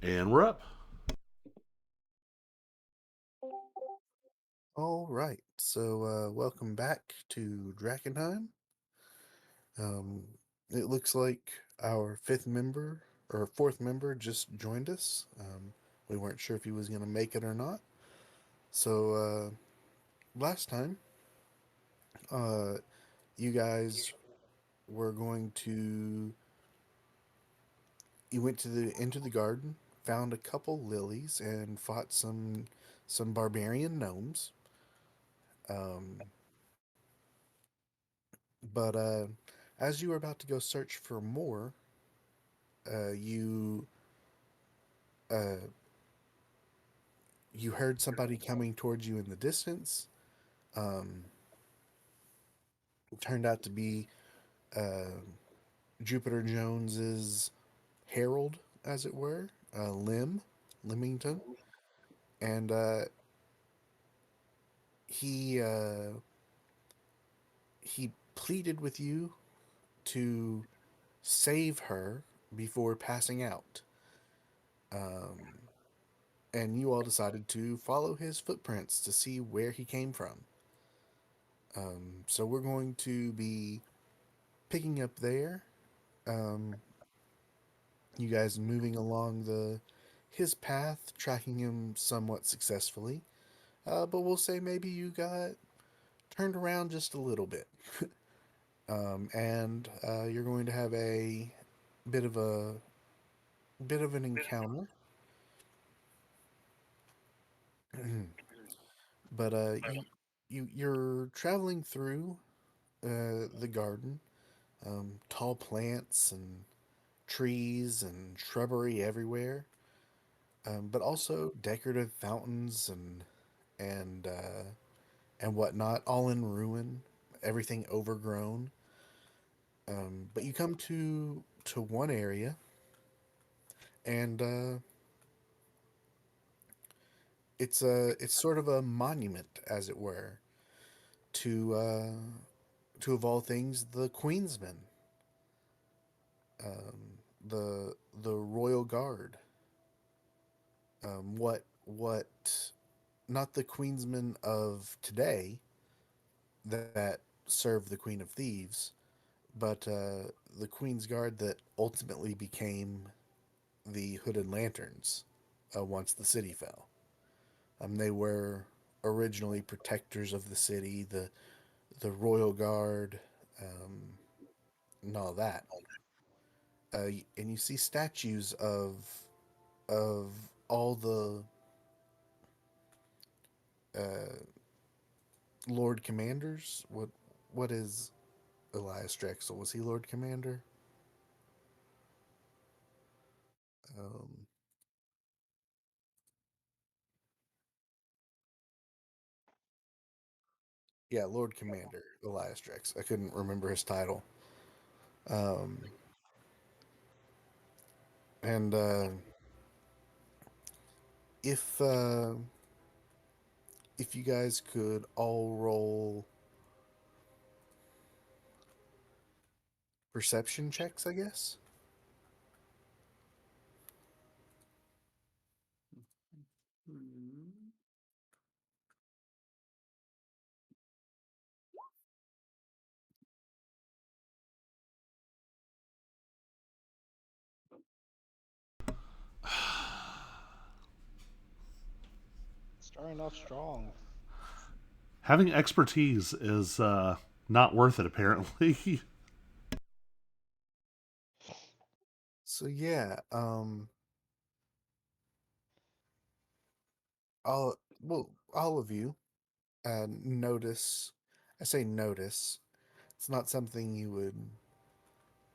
And we're up. All right, so welcome back to Drakkenheim. Um, it looks like our fifth member or fourth member just joined us. We weren't sure if he was going to make it or not. So last time, uh, you guys were going to you went to the into the garden, found a couple lilies, and fought some barbarian gnomes. Um, but as you were about to go search for more, you uh, you heard somebody coming towards you in the distance. Um, it turned out to be uh, Jupiter Jones's herald, as it were, Limington, and he he pleaded with you to save her before passing out. Um, and you all decided to follow his footprints to see where he came from. So we're going to be picking up there. Um, you guys moving along the his path, tracking him somewhat successfully. But we'll say maybe you got turned around just a little bit, and you're going to have a bit of a bit of an encounter. But you're traveling through the garden, tall plants and trees and shrubbery everywhere, but also decorative fountains and and whatnot, all in ruin, everything overgrown. But you come to one area, and it's sort of a monument, as it were, to of all things the Queensmen, the Royal Guard. What not the Queensmen of today that served the Queen of Thieves, but the Queen's Guard that ultimately became the Hooded Lanterns once the city fell. They were originally protectors of the city, the Royal Guard, um, and all that. And you see statues of all the uh, Lord Commanders. What is Elias Drexel? Was he Lord Commander? Um, yeah, Lord Commander Elias Drex. I couldn't remember his title. Um, and if uh, if you guys could all roll perception checks, I guess. Hmm. Starting off strong. Having expertise is not worth it, apparently. So yeah, all of you notice. I say notice. It's not something you would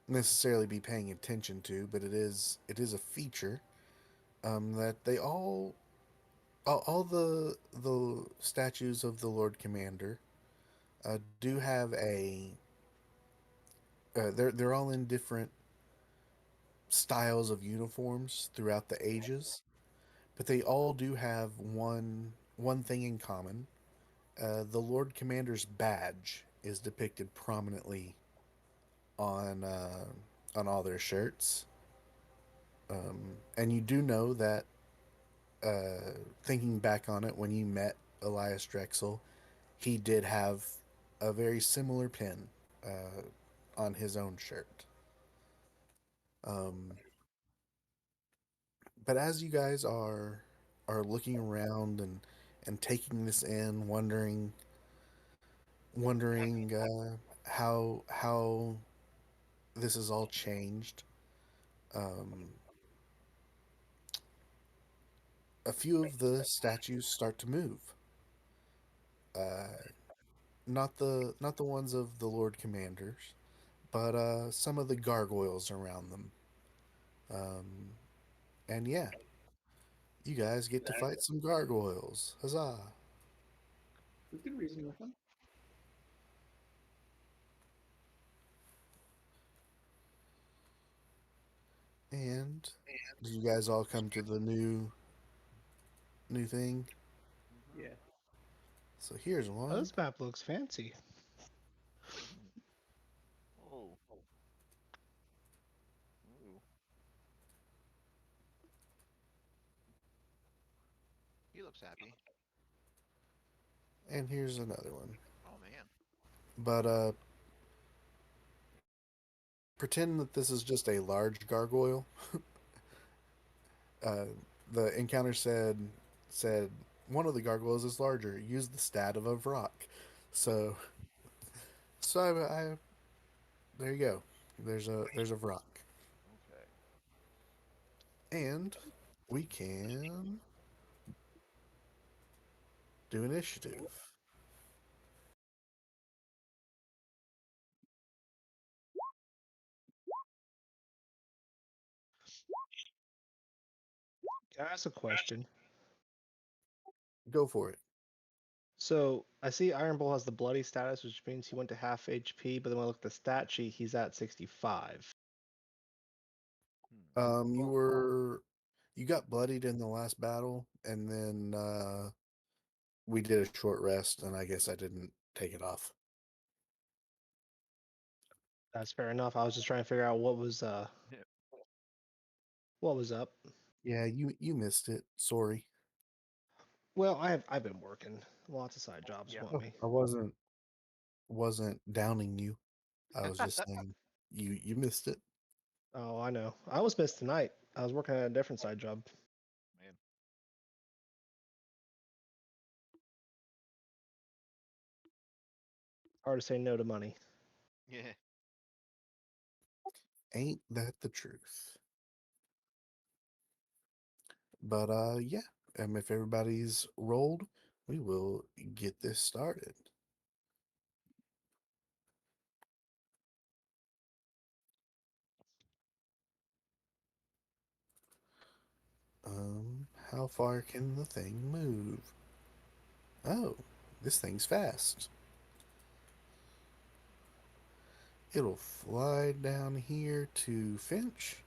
necessarily be paying attention to, but it is a feature that they all the statues of the Lord Commander do have a they're all in different styles of uniforms throughout the ages, but they all do have one thing in common. The Lord Commander's badge is depicted prominently on all their shirts. And you do know that, thinking back on it, when you met Elias Drexel, he did have a very similar pin on his own shirt. Um, but as you guys are looking around and taking this in, wondering how this has all changed, um, a few of the statues start to move. Not the ones of the Lord Commanders, but some of the gargoyles around them. Um, and yeah, you guys get to fight some gargoyles. Huzzah! We can reason with them. And do you guys all come to the new thing? Yeah. So here's Oh, one. this map looks fancy. Oh. Ooh. He looks happy. And here's another one. Oh man. But pretend that this is just a large gargoyle. Uh, the encounter said one of the gargoyles is larger. Use the stat of a rock. So so I there you go. There's a rock, Okay. and we can do initiative. Can I ask a question? Go for it. So I see Iron Bull has the bloody status, which means he went to half HP, but then when I look at the stat sheet, he's at 65. Hmm. You were you got bloodied in the last battle, and then we did a short rest, and I guess I didn't take it off. That's fair enough. I was just trying to figure out Yeah. what was up. Yeah, you missed it. Sorry. Well, I've been working. Lots of side jobs Yeah. want Oh, me. I wasn't downing you. I was just saying you missed it. Oh, I know. I was missed tonight. I was working at a different side job. Man. Hard to say no to money. Yeah. Ain't that the truth? But yeah. If everybody's rolled, we will get this started. How far can the thing move? Oh, this thing's fast. It'll fly down here to Finch,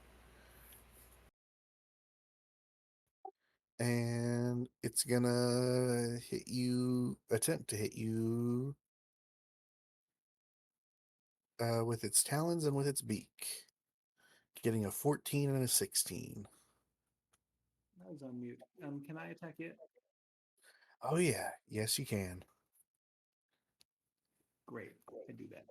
and it's gonna attempt to hit you with its talons and with its beak, getting a 14 and a 16. I was on mute. Can I attack it? Oh, yeah. Yes, you can. Great. I do that.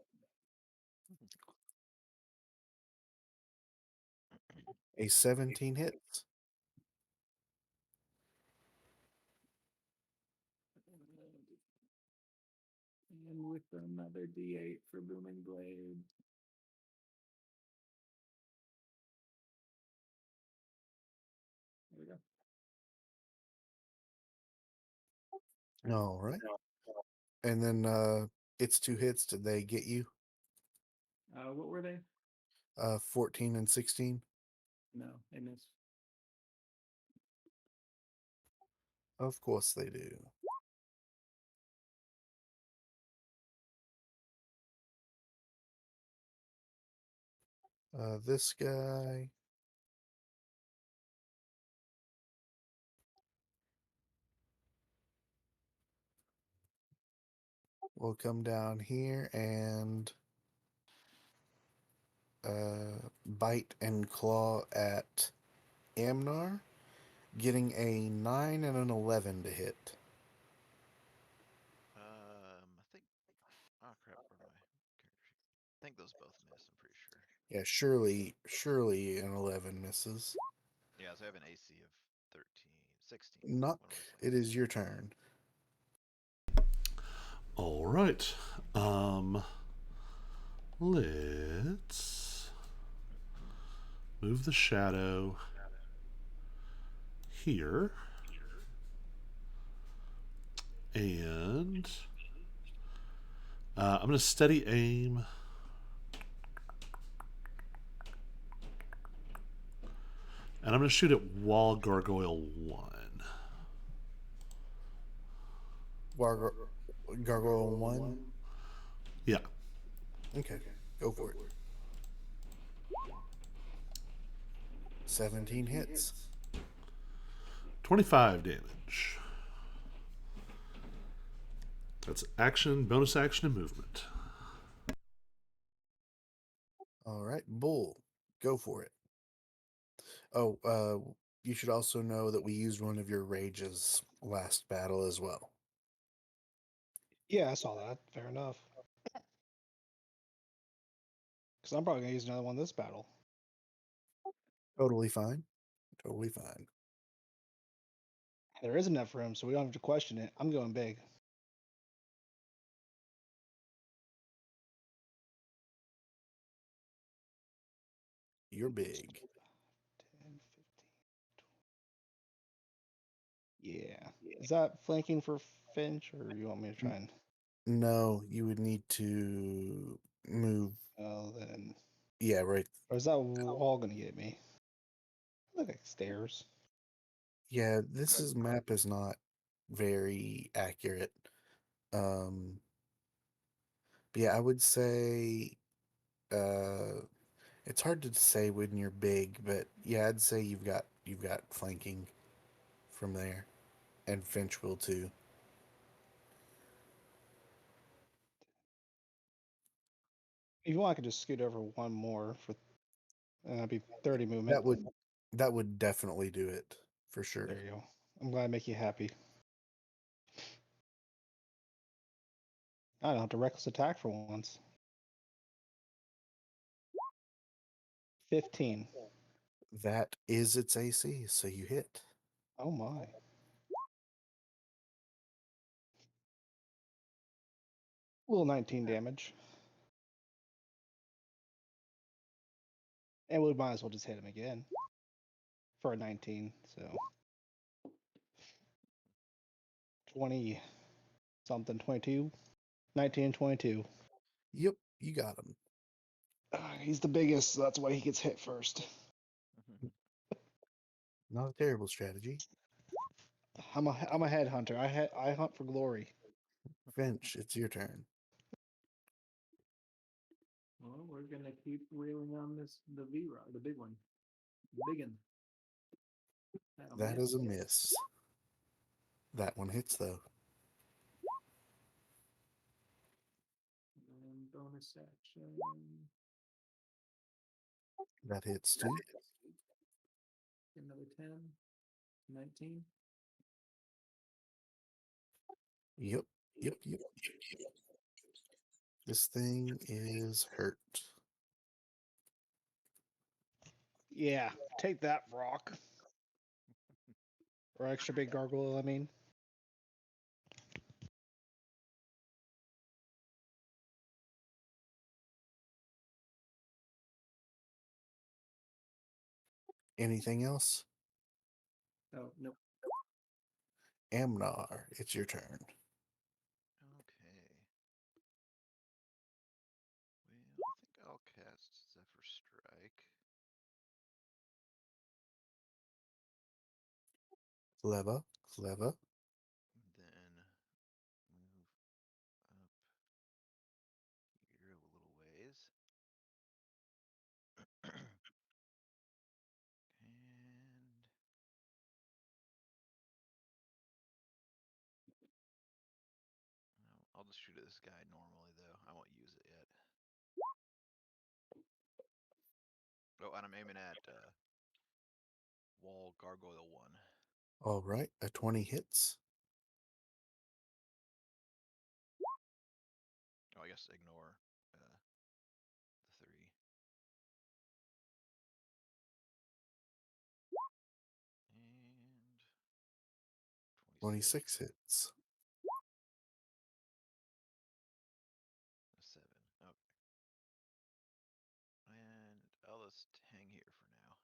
A 17 hits. And with another D8 for Booming Blade. There we go. All right. And then its two hits, did they get you? What were they? 14 and 16. No, they missed. Of course they do. This guy will come down here and bite and claw at Amnar, getting a 9 and an 11 to hit. I think. Oh crap! Where my character sheet? I think those both miss. I'm pretty sure. Yeah, surely an 11 misses. Yeah, so I have an AC of 13, 16. Knock, What am I saying? it is your turn. All right. Let's move the shadow here. And I'm going to steady aim. And I'm going to shoot at Wall Gargoyle 1. Gargoyle 1. Yeah. Okay, go for it. 17 hits. 25 damage. That's action, bonus action, and movement. All right, Bull, go for it. Oh, you should also know that we used one of your rages last battle as well. Yeah, I saw that. Fair enough. Because I'm probably gonna use another one this battle. Totally fine. Totally fine. There is enough for him, so we don't have to question it. I'm going big. You're big. 10, 15, 20. Yeah. Is that flanking for Finch, or you want me to try and? No, you would need to move. Oh, then. Yeah, right. Or is that wall gonna get me? Look like stairs. Yeah, map is not very accurate. Um, but yeah, I would say it's hard to say when you're big, but yeah, I'd say you've got flanking from there, and Finch will too. If you want, I could just scoot over one more for, and that'd be 30 movement. That would definitely do it for sure. There you go. I'm glad I make you happy. I don't have to reckless attack for once. 15. That is its AC, so you hit. Oh my. Little 19 damage. And we might as well just hit him again for a 19. So 20 something, 22, 19, 22. Yep, you got him. He's the biggest, so that's why he gets hit first. Not a terrible strategy. I'm a headhunter. I hunt for glory. Finch, it's your turn. Well, we're gonna keep reeling on the V rod, the big one, big one. That is a miss. That one hits though. And bonus action. That hits too. Another 10, 19. Yep. Yep. This thing is hurt. Yeah, take that, Rock. Or extra big gargoyle, I mean. Anything else? Oh, nope. Amnar, it's your turn. Okay. Well, I think I'll cast Zephyr Strike. Clever. Then move up here a little ways. And I'll just shoot at this guy normally, though. I won't use it yet. Oh, and I'm aiming at gargoyle 1. All right, a 20 hits. Oh, I guess ignore the 3. And 26 hits. A 7. Okay. And I'll just hang here for now.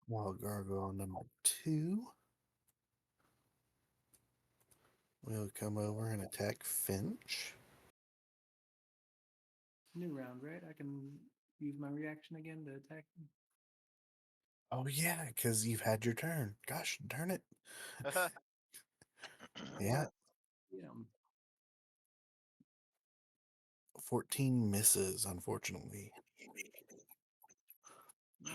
Wild Gargoyle number 2 will come over and attack Finch. New round, right? I can use my reaction again to attack him. Oh, yeah, because you've had your turn. Gosh darn it. Yeah, Yeah. 14 misses, unfortunately.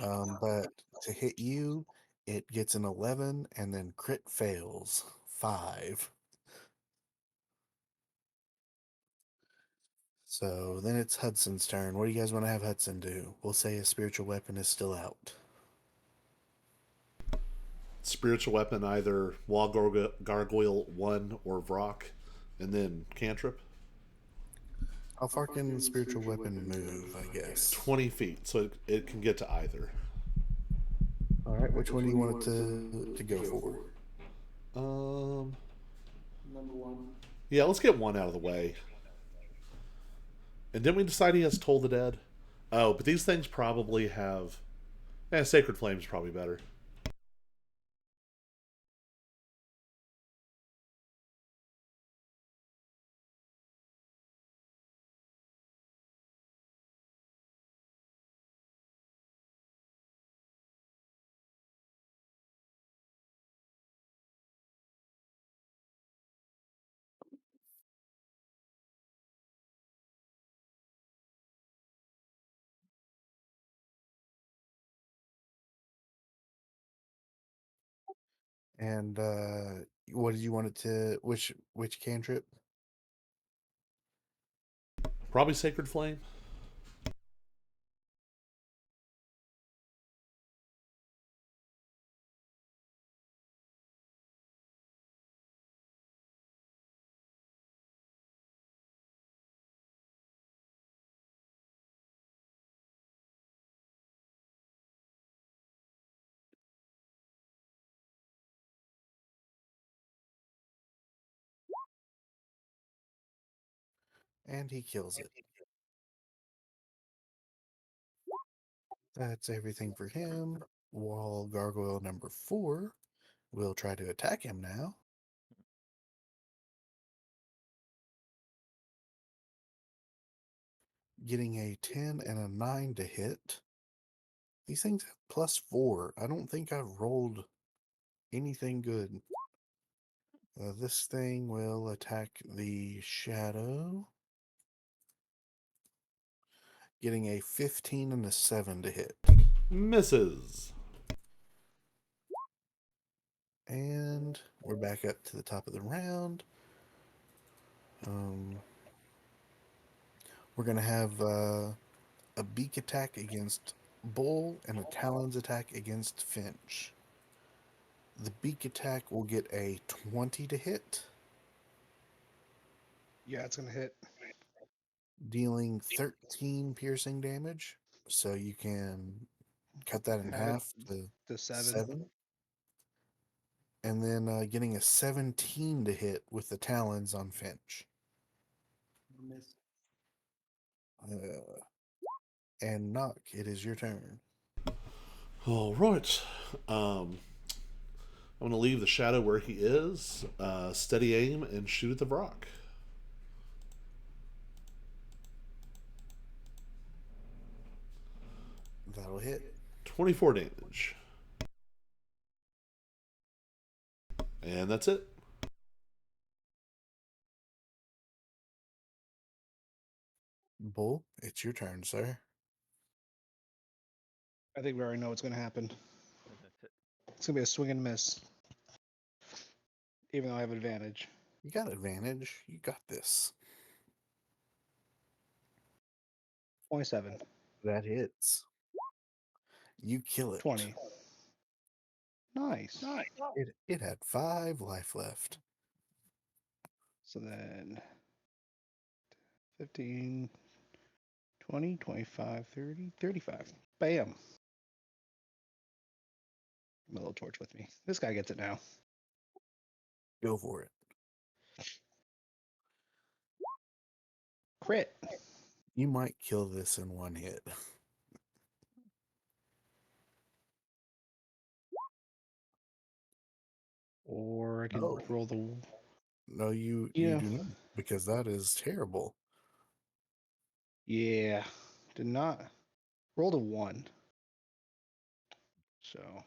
Oh, But to hit you, it gets an 11 and then crit fails 5. So then it's Hudson's turn. What do you guys want to have Hudson do? We'll say his spiritual weapon is still out. Spiritual weapon, either Wall Gargoyle 1 or Vrock, and then cantrip. How far can the spiritual weapon move, I guess? 20 feet, so it can get to either. All right, which one do you want it to go for? number 1. Yeah, let's get one out of the way. And didn't we decide he has Toll the Dead? Oh, but these things probably have... Sacred Flame's probably better. And what did you want it to? Which cantrip? Probably Sacred Flame. And he kills it. That's everything for him. Wall Gargoyle number 4 will try to attack him now. Getting a 10 and a 9 to hit. These things have +4. I don't think I've rolled anything good. This thing will attack the shadow. Getting a 15 and a 7 to hit. Misses. And we're back up to the top of the round. We're going to have a beak attack against Bull and a Talons attack against Finch. The beak attack will get a 20 to hit, Yeah, it's gonna hit. dealing 13 piercing damage. So you can cut that in Have it half to to 7. 7. And then getting a 17 to hit with the Talons on Finch. Miss. And Knock, it is your turn. All right. I'm going to leave the shadow where he is, steady aim, and shoot at the Vrock. That'll hit. 24 damage. And that's it. Bull, it's your turn, sir. I think we already know what's gonna happen. It's gonna be a swing and miss. Even though I have advantage. You got advantage. You got this. 27. That hits. You kill it. 20. Nice. It had 5 life left. So then 15, 20, 25, 30, 35. Bam. My little torch with me. This guy gets it now. Go for it. Crit. You might kill this in 1 hit. Or I could Oh. roll the. No, you Yeah. do not, because that is terrible. Yeah. Did not. Rolled a 1. So.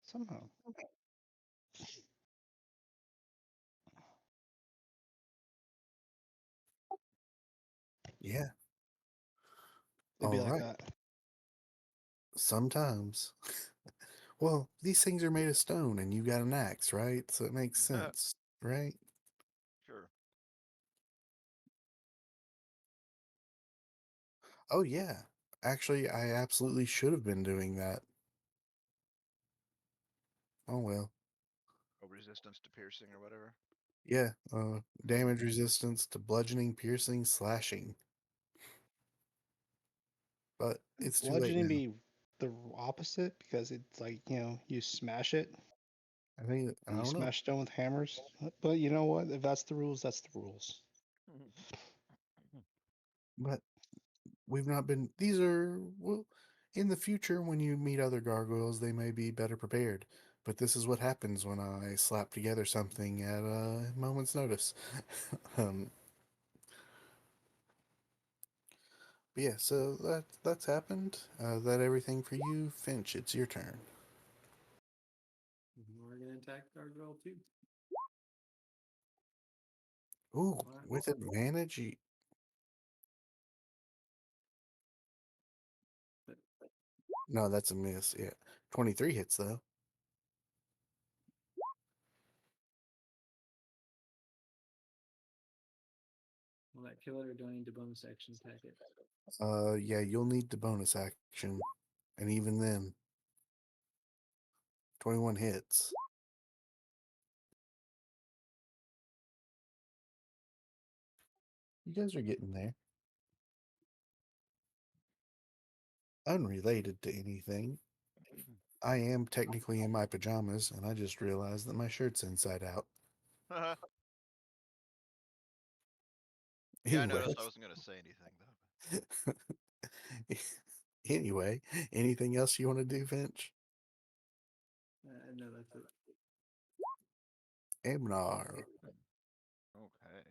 Somehow. Yeah. It'd be All like right. that. Sometimes. Well, these things are made of stone and you got an axe, right? So it makes sense, right? Sure. Oh, yeah. Actually, I absolutely should have been doing that. Oh, well. Oh, resistance to piercing or whatever. Yeah. Damage resistance to bludgeoning, piercing, slashing. But it's too late Bludgeoning now. be the opposite because it's like, you smash it I think, I and you don't know. smash stone with hammers. But you know what? If that's the rules, that's the rules. But we've not been. These are, well, in the future when you meet other gargoyles, they may be better prepared. But this is what happens when I slap together something at a moment's notice. um, but yeah, so that's happened. That everything for you, Finch. It's your turn. We're gonna attack Gargoyle too. Ooh, Alright. with advantage. No, that's a miss. Yeah, 23 hits though. Will that kill it, or do I need to bonus action attack it? Yeah, you'll need the bonus action, and even then, 21 hits. You guys are getting there. Unrelated to anything, I am technically in my pajamas, and I just realized that my shirt's inside out. Yeah, I Anyway, noticed. I wasn't gonna say anything though. anyway, anything else you want to do, Finch? No, that's it. Amnar. Okay.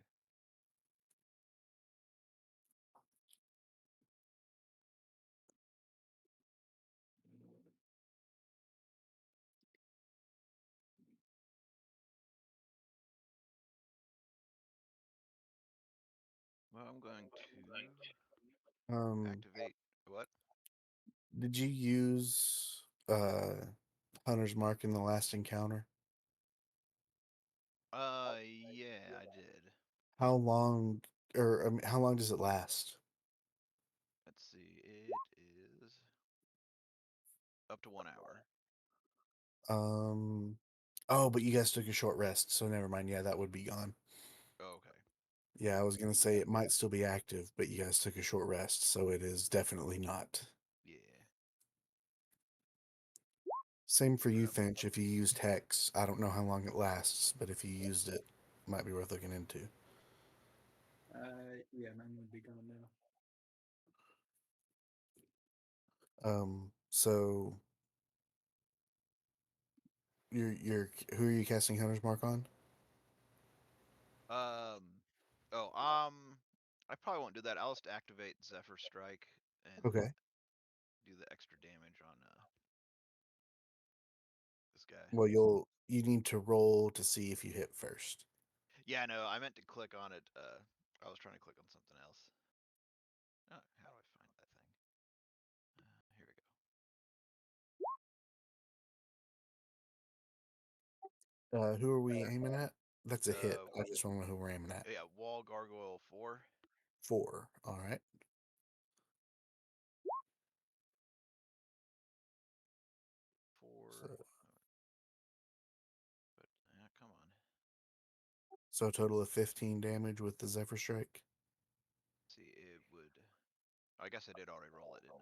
Well, I'm going to Um, activate what? did you use Hunter's Mark in the last encounter? Yeah, I did. How long, or how long does it last? Let's see. It is up to 1 hour. Oh, but you guys took a short rest, so never mind. Yeah, that would be gone. Oh, okay. Yeah, I was gonna say it might still be active, but you guys took a short rest, so it is definitely not. Yeah. Same for you, Yep. Finch. If you used Hex, I don't know how long it lasts, but if you used it, might be worth looking into. Yeah, mine would be gone now. So you're who are you casting Hunter's Mark on? Um. Oh. I probably won't do that. I'll just activate Zephyr Strike and Okay. do the extra damage on this guy. Well, you need to roll to see if you hit first. Yeah, no, I meant to click on it. I was trying to click on something else. Oh, how do I find that thing? Here we go. Who are we aiming at? That's a hit. I just want to know who we're aiming at. Yeah, wall gargoyle 4. 4. All right. 4. So, But come on. so a total of 15 damage with the Zephyr Strike. See, it would. I guess I did already roll it, didn't I?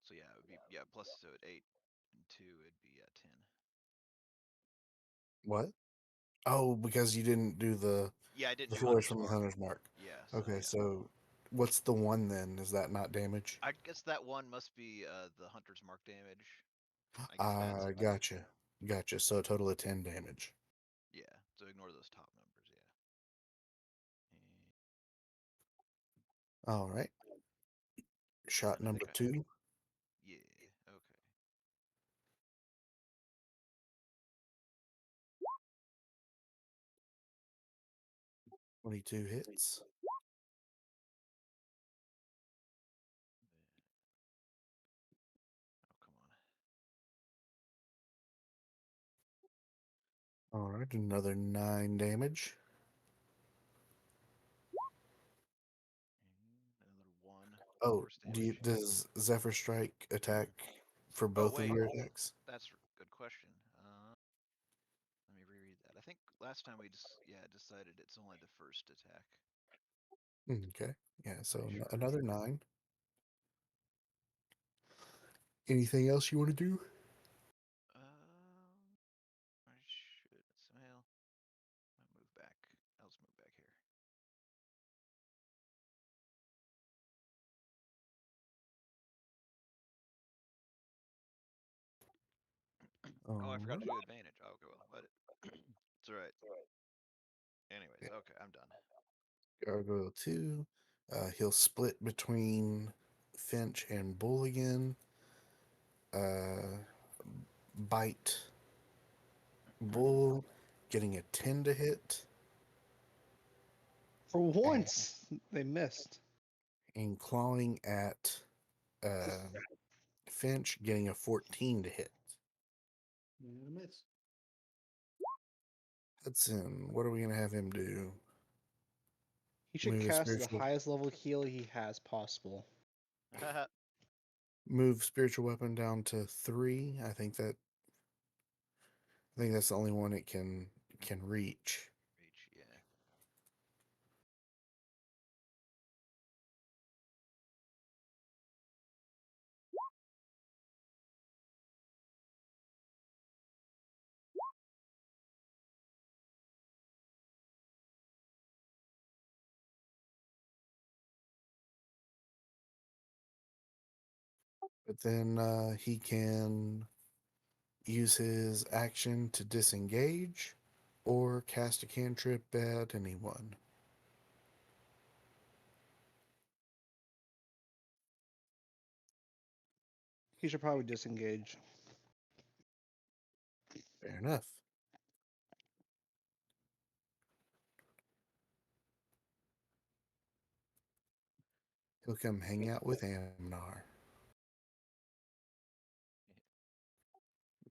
So yeah, it would be plus, so at 8 and 2, it'd be 10. What? Oh, because you didn't do the Yeah, I didn't do flourish Hunter's from the Mark. Hunter's Mark. Yeah. So, Okay, yeah. so what's the 1 then? Is that not damage? I guess that 1 must be the Hunter's Mark damage. I guess that's. Gotcha. Gotcha. So a total of 10 damage. Yeah. So ignore those top numbers. Yeah. And All right. Shot then I number think 2. Yeah. Okay. 22 hits. Oh, come on. All right, another 9 damage. And another 1 Oh, force damage. does Zephyr Strike attack for Oh both of wait, your attacks? that's a good question. Let me reread that. I think last time we just decided it's only the first attack. Okay. Yeah, so Pretty sure. another 9. Anything else you want to do? I should. Well, I'll move back. Let's move back here. Oh, I forgot to do advantage. Oh, okay, well, but it's all right. Anyways, okay, I'm done. Gargoyle 2. He'll split between Finch and Bull again. Bite Bull, getting a 10 to hit. For once, they missed. And clawing at Finch, getting a 14 to hit. And a miss. Hudson, what are we going to have him do? He should Move a cast the spiritual- highest level heal he has possible. Move spiritual weapon down to 3. I think that's the only one it can reach. Reach, yeah. But then he can use his action to disengage or cast a cantrip at anyone. He should probably disengage. Fair enough. He'll come hang out with Amnar.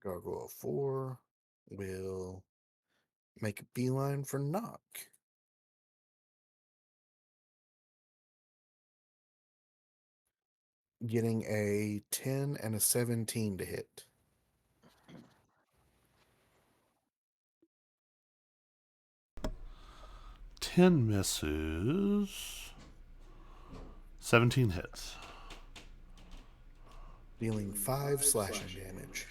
Gargoyle 4 will make a beeline for Knock. Getting a 10 and a 17 to hit. 10 misses. 17 hits. Dealing 5 slashing damage.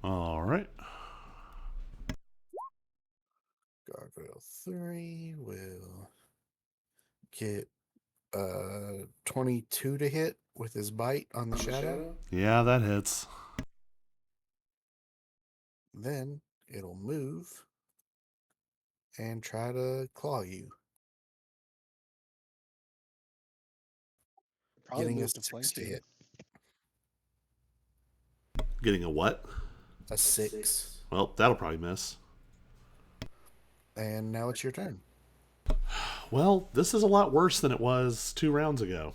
All right. Gargoyle 3 will get 22 to hit with his bite on the shadow. Yeah, that hits. Then it'll move and try to claw you. Probably Getting a move to 6 flank to you. hit. Getting a what? A 6. Well, that'll probably miss. And now it's your turn. Well, this is a lot worse than it was 2 rounds ago.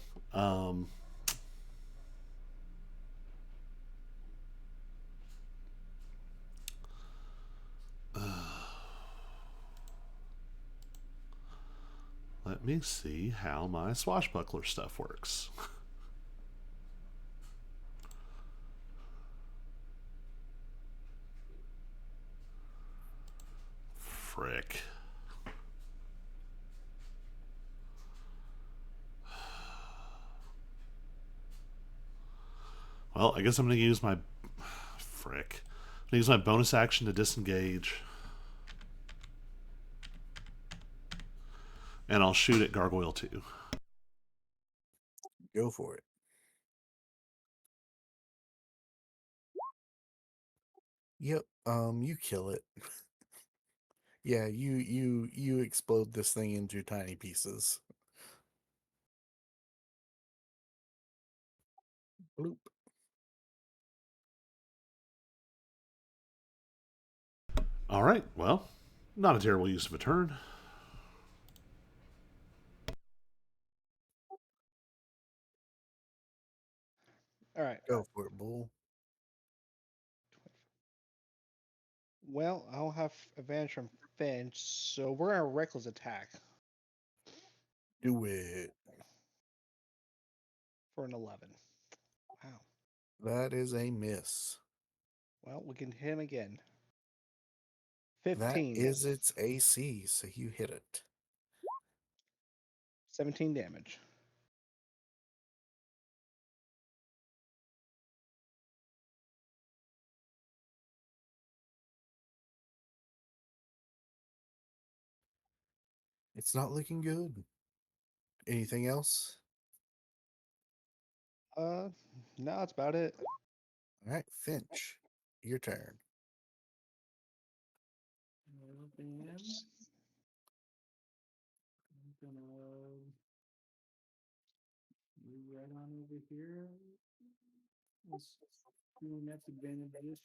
Let me see how my swashbuckler stuff works. Frick. Well, I guess I'm going to use my... Frick. I'm going to use my bonus action to disengage. And I'll shoot at Gargoyle 2. Go for it. Yep. You kill it. Yeah, you explode this thing into tiny pieces. Bloop. Alright, well, not a terrible use of a turn. All right. Go for it, bull. Well, I'll have advantage from Finch, so we're gonna reckless attack Do it. for an 11. Wow. That is a miss. Well, we can hit him again. That 15. is its AC, so you hit it. 17 damage. It's not looking good. Anything else? No, that's about it. All right, Finch, your turn. Open. I'm gonna move right on over here. Let's doing that's advantageous.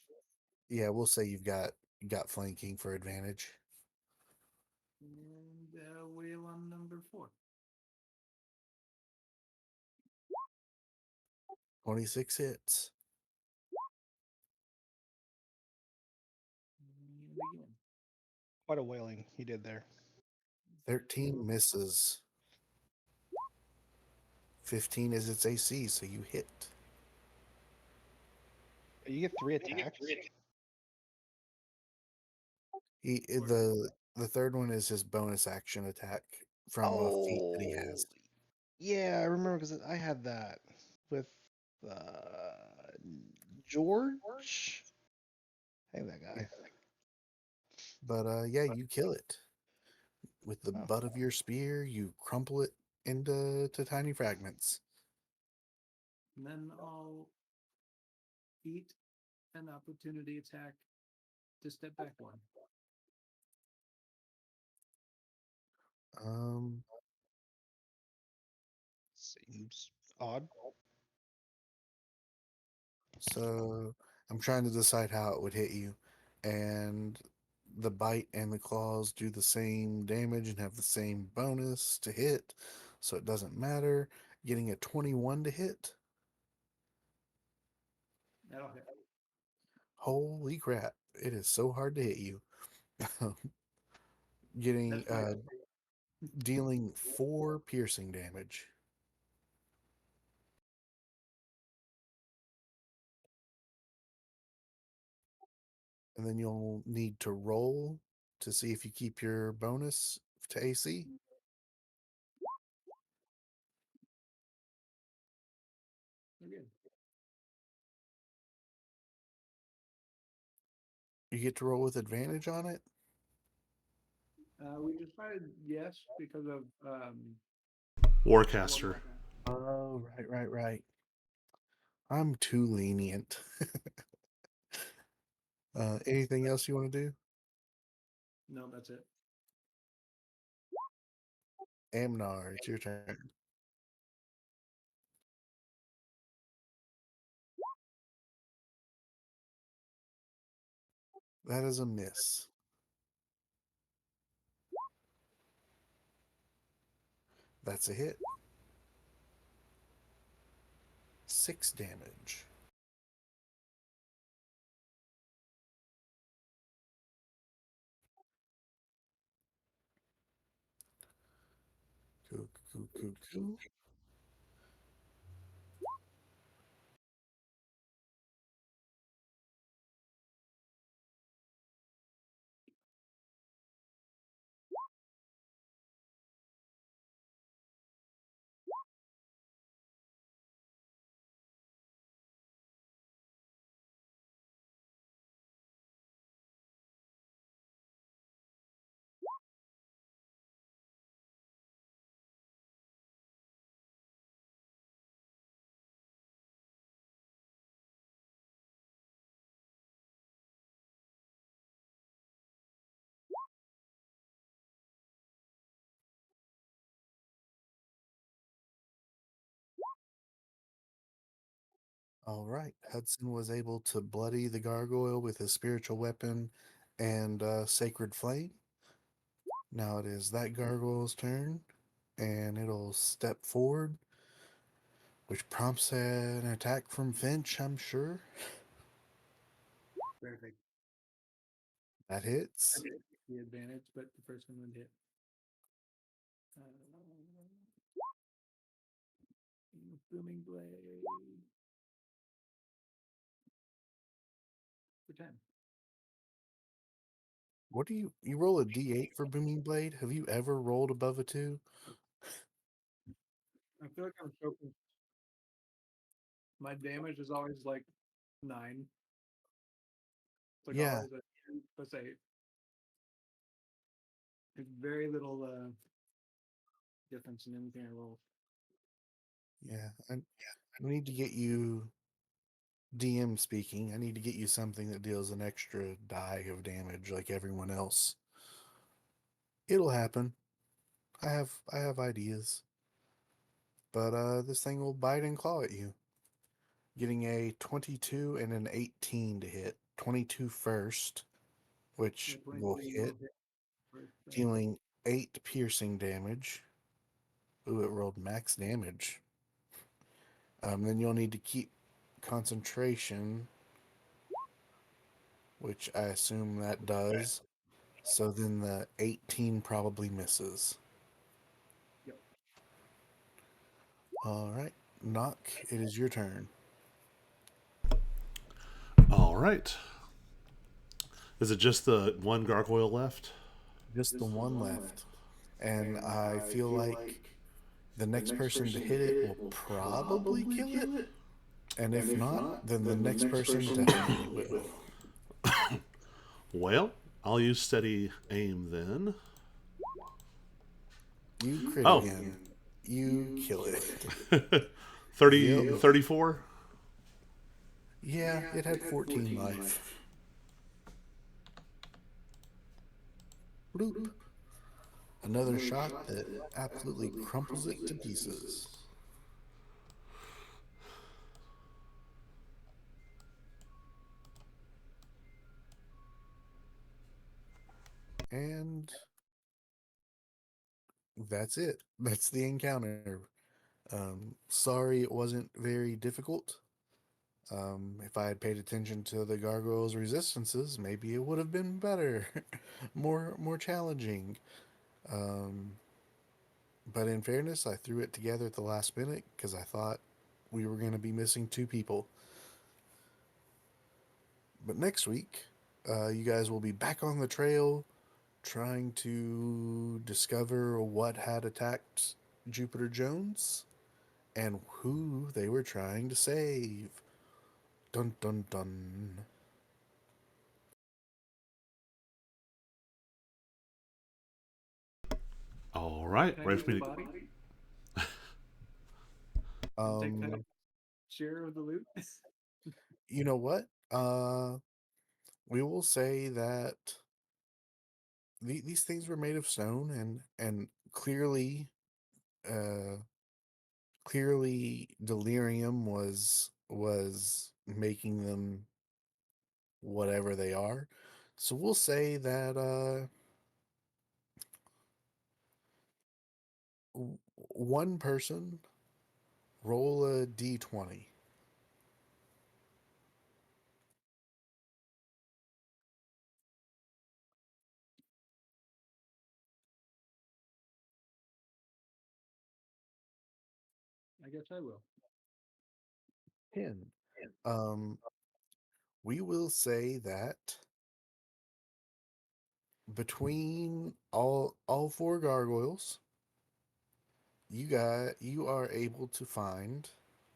Yeah, we'll say you got flanking for advantage. And wheel on number 4. 26 hits. And begin. Quite a wailing he did there. 13 misses. 15 is its AC, so you hit. You get 3 attacks. The third one is his bonus action attack from a feat that he Oh, has. yeah, I remember because I had that with George. Hey, that guy. But yeah, you kill it. With the Oh, butt of your spear, you crumple it into tiny fragments. And then I'll eat an opportunity attack to step back one. Um, seems odd. so I'm trying to decide how it would hit you, and the bite and the claws do the same damage and have the same bonus to hit, so it doesn't matter. Getting a 21 to hit. That'll hit. Holy crap! It is so hard to hit you. Getting That's my dealing 4 piercing damage. And then you'll need to roll to see if you keep your bonus to AC. again. You get to roll with advantage on it. We decided yes because of Warcaster. Oh, right. I'm too lenient. Anything else you want to do? No, that's it. Amnar, it's your turn. That is a miss. That's a hit. 6 damage. Cool, cool, cool, cool. All right. Hudson was able to bloody the gargoyle with his spiritual weapon and sacred flame. Now it is that gargoyle's turn, and it'll step forward, which prompts an attack from Finch, I'm sure. Perfect. That hits. The advantage, but the first one would hit. Uh, booming blade for 10. What do you roll a d8 for Booming Blade? Have you ever rolled above a 2? I feel like I'm choking. My damage is always like 9. It's like Yeah, always a 8. There's very little difference in anything I roll. yeah. I need to get you DM speaking. I need to get you something that deals an extra die of damage like everyone else. It'll happen. I have ideas. But this thing will bite and claw at you. Getting a 22 and an 18 to hit. 22 first, Yeah, which will 22 hit, will hit first. dealing 8 piercing damage. Ooh, it rolled max damage. Then you'll need to keep concentration, which I assume that does. So then the 18 probably misses. Yep. All right, Knock, it is your turn. All right. Is it just the one gargoyle left? Just the one left. And I feel like the next person to hit it will probably kill it. And if not, then the next person definitely will. Well, I'll use steady aim then. You crit Oh, again. You kill it. 30, Yep. 34. Yeah, it had 14 life. Bloop. Another shot that absolutely crumples it to pieces. And that's it. That's the encounter. Sorry it wasn't very difficult. If I had paid attention to the gargoyle's resistances, maybe it would have been better, more challenging. Um, but in fairness, I threw it together at the last minute because I thought we were going to be missing 2 people. But next week, you guys will be back on the trail, trying to discover what had attacked Jupiter Jones and who they were trying to save. Dun dun dun. All right. Can I Ready keep for the me to. body and take that Um, share of the loot? you know what? We will say that these things were made of stone, and uh, clearly, delirium was making them whatever they are. So we'll say that one person roll a d20. I guess I will. 10. We will say that between all four gargoyles, you are able to find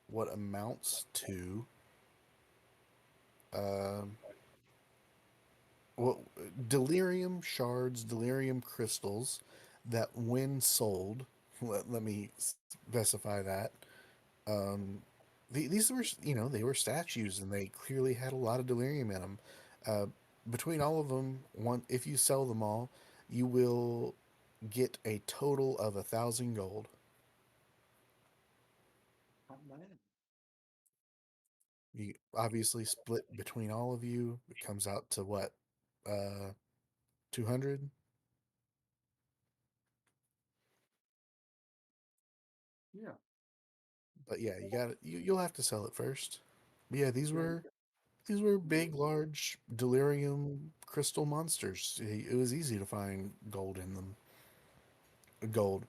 what amounts to well, delirium shards, delirium crystals that, when sold, let me specify that. These were, they were statues, and they clearly had a lot of delirium in them. Uh, between all of them, if you sell them all, you will get a total of 1,000 gold. Not bad. You obviously split between all of you. It comes out to what, 200. Yeah. But yeah, you'll have to sell it first. But yeah, these were big, large delirium crystal monsters. It was easy to find gold in them. Gold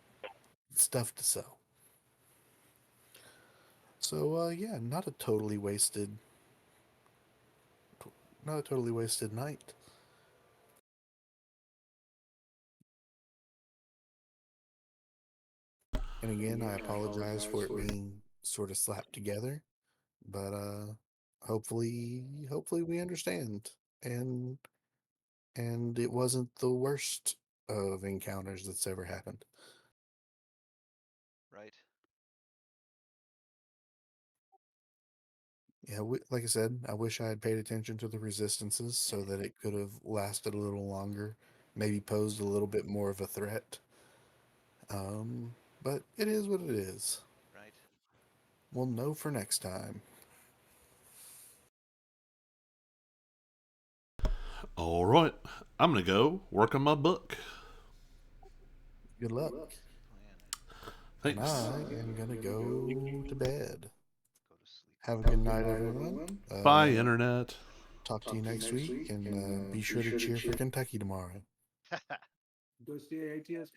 stuff to sell. So yeah, not a totally wasted night. And again, I apologize for it being sort of slapped together, but hopefully we understand, and it wasn't the worst of encounters that's ever happened. Right. Yeah, like I said, I wish I had paid attention to the resistances so that it could have lasted a little longer, maybe posed a little bit more of a threat. But it is what it is. Right. We'll know for next time. All right. I'm going to go work on my book. Good luck. Good plan. And Thanks. I am gonna go to bed. Go to sleep. Have a good night, everyone. Bye, Internet. Talk to you next week, and be sure to cheer for Kentucky tomorrow. Go see ATS.